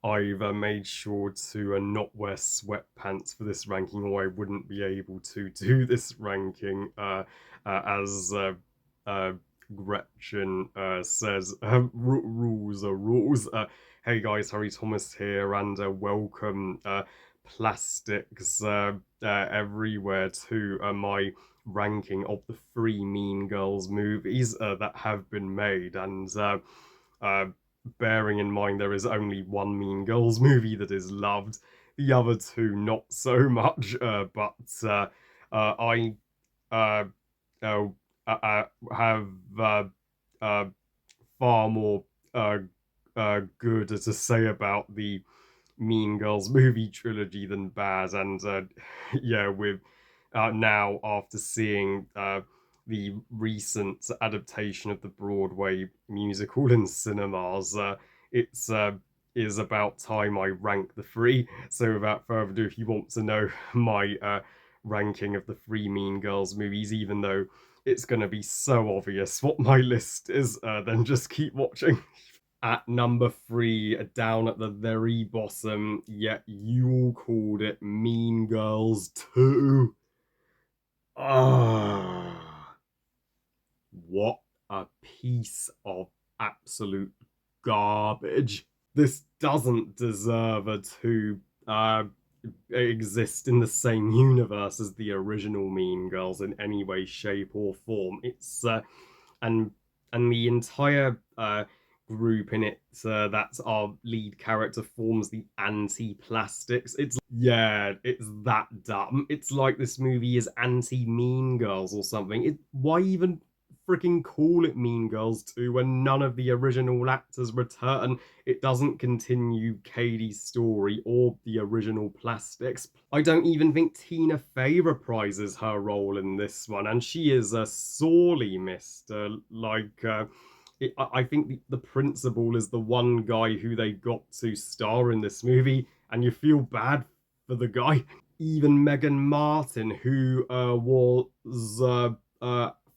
I've made sure to not wear sweatpants for this ranking, or I wouldn't be able to do this ranking. As uh, Gretchen says, rules are rules. Hey guys, Harry Thomas here, and welcome, plastics everywhere, to my ranking of the three Mean Girls movies that have been made. And uh, bearing in mind there is only one Mean Girls movie that is loved, the other two not so much. But I uh, uh, have uh, far more uh, good to say about the Mean Girls movie trilogy than bad. And yeah, with now, after seeing the recent adaptation of the Broadway musical in cinemas, it's is about time I rank the three. So without further ado, if you want to know my ranking of the three Mean Girls movies, even though it's going to be so obvious what my list is, then just keep watching. At number three, down at the very bottom, yet you all called it Mean Girls 2. Ah, what a piece of absolute garbage. This doesn't deserve to exist in the same universe as the original Mean Girls in any way, shape, or form. It's and and the entire group in it, that's our lead character, forms the anti-plastics. It's, yeah, it's that dumb. It's like this movie is anti-Mean Girls or something. Why even freaking call it Mean Girls 2 when none of the original actors return? It doesn't continue Katie's story or the original plastics. I don't even think Tina Fey reprises her role in this one, and she is sorely missed. I think the principal is the one guy who they got to star in this movie, and you feel bad for the guy. Even Megan Martin, who was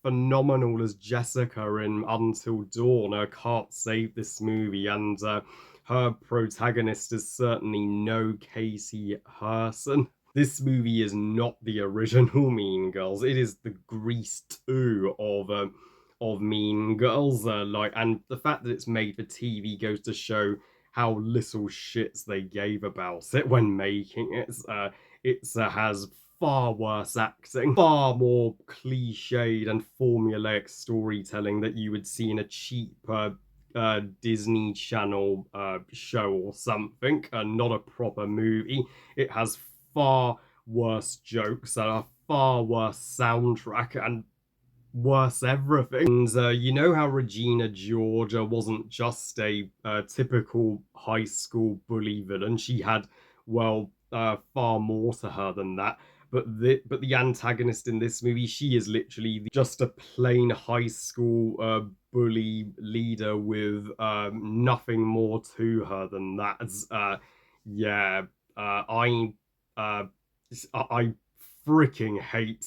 phenomenal as Jessica in Until Dawn, can't save this movie, and her protagonist is certainly no Casey Herson. This movie is not the original Mean Girls. It is the Grease 2 of Mean Girls. And the fact that it's made for TV goes to show how little shits they gave about it when making it. It has far worse acting, far more cliched and formulaic storytelling that you would see in a cheap Disney Channel show or something, and not a proper movie. It has far worse jokes and a far worse soundtrack and worse everything. And you know how Regina Georgia wasn't just a typical high school bully villain. She had, well, far more to her than that. But the antagonist in this movie, she is literally just a plain high school bully leader with nothing more to her than that. Yeah, uh, I freaking hate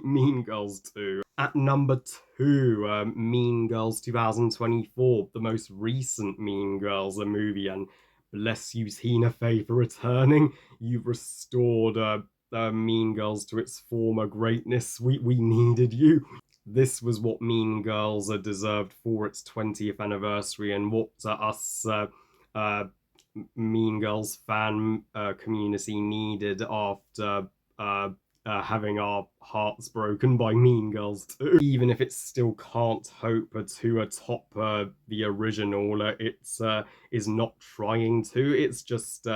Mean Girls 2. At number two, Mean Girls 2024, the most recent Mean Girls movie, and bless you, Tina Fey, for returning. You've restored Mean Girls to its former greatness. We needed you. This was what Mean Girls deserved for its 20th anniversary, and what us uh, Mean Girls fan community needed after having our hearts broken by Mean Girls 2. Even if it still can't hope to top the original, it's is not trying to. It's just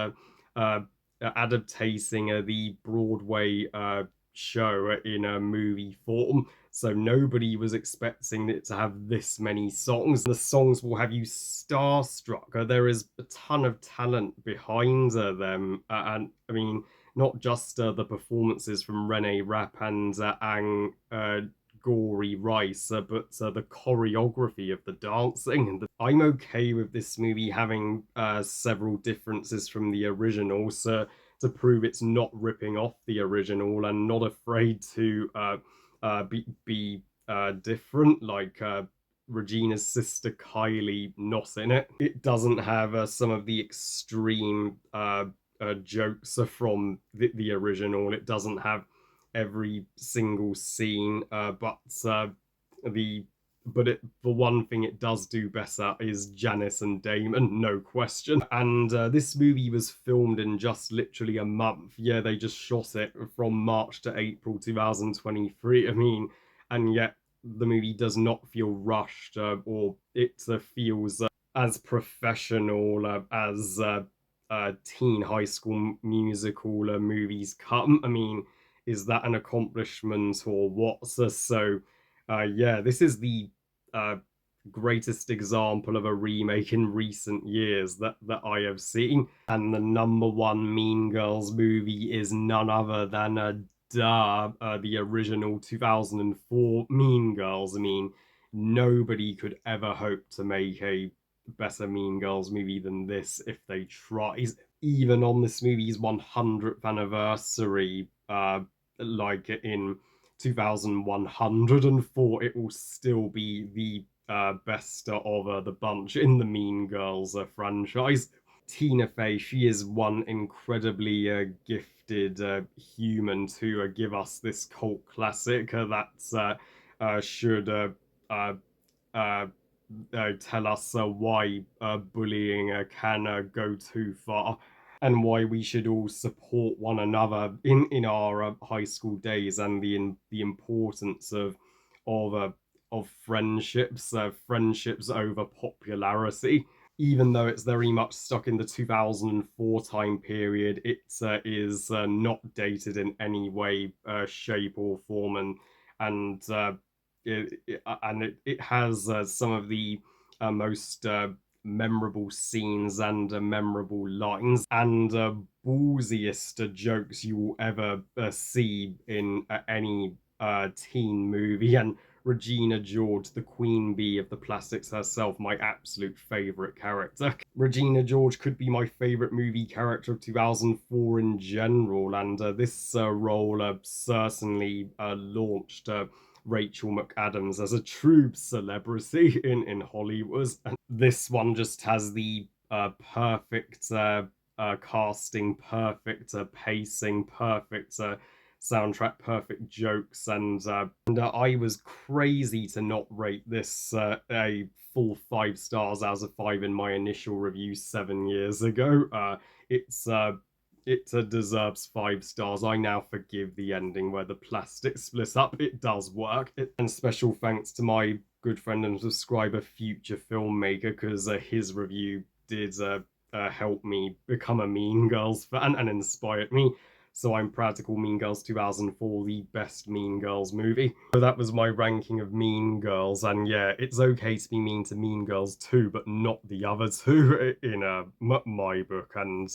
adapting the Broadway show in a movie form. So nobody was expecting it to have this many songs. The songs will have you starstruck. There is a ton of talent behind them, and I mean, not just the performances from Rene Rapp and Gory Rice, but the choreography of the dancing. I'm okay with this movie having several differences from the original, so to prove it's not ripping off the original and not afraid to be different. Regina's sister Kylie not in it. It doesn't have some of the extreme jokes from the original. It doesn't have every single scene, the the one thing it does do better is Janice and Damon, no question. And this movie was filmed in just literally a month. Yeah, they just shot it from March to April 2023. I mean, and yet the movie does not feel rushed, or it feels as professional as teen high school musical movies come. I mean, is that an accomplishment or what? Yeah, this is the uh, greatest example of a remake in recent years that I have seen. And the number one Mean Girls movie is none other than the original 2004 Mean Girls. I mean, nobody could ever hope to make a better Mean Girls movie than this if they tried. Even on this movie's 100th anniversary, like in 2104, it will still be the best of the bunch in the Mean Girls franchise. Tina Fey, she is one incredibly gifted human to give us this cult classic that should uh, uh, tell us why bullying can go too far and why we should all support one another in our high school days, and the importance of uh, of friendships over popularity. Even though it's very much stuck in the 2004 time period, it is not dated in any way, shape, or form, and it has some of the most memorable scenes and memorable lines and ballsiest jokes you will ever see in any teen movie. And Regina George, the queen bee of the plastics herself, my absolute favorite character. Regina George could be my favorite movie character of 2004 in general, and this role certainly launched Rachel McAdams as a true celebrity in Hollywood. And this one just has the perfect casting, perfect pacing, perfect soundtrack, perfect jokes, and I was crazy to not rate this a full 5 stars out of 5 in my initial review 7 years ago. It deserves 5 stars. I now forgive the ending where the plastic splits up. It does work. And special thanks to my good friend and subscriber, Future Filmmaker, because his review did help me become a Mean Girls fan and inspired me. So I'm proud to call Mean Girls 2004 the best Mean Girls movie. So that was my ranking of Mean Girls, and yeah, it's okay to be mean to Mean Girls 2, but not the other two in my book. And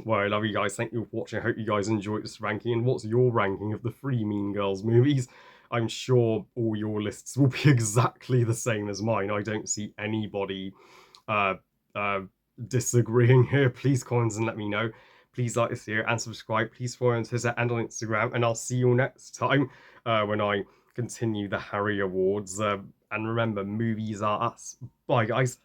well, I love you guys. Thank you for watching. I hope you guys enjoyed this ranking. And what's your ranking of the 3 Mean Girls movies? I'm sure all your lists will be exactly the same as mine. I don't see anybody uh, uh, disagreeing here. Please comment and let me know. Please like this video and subscribe. Please follow on Twitter and on Instagram. And I'll see you all next time when I continue the Harry Awards. And remember, movies are us. Bye, guys.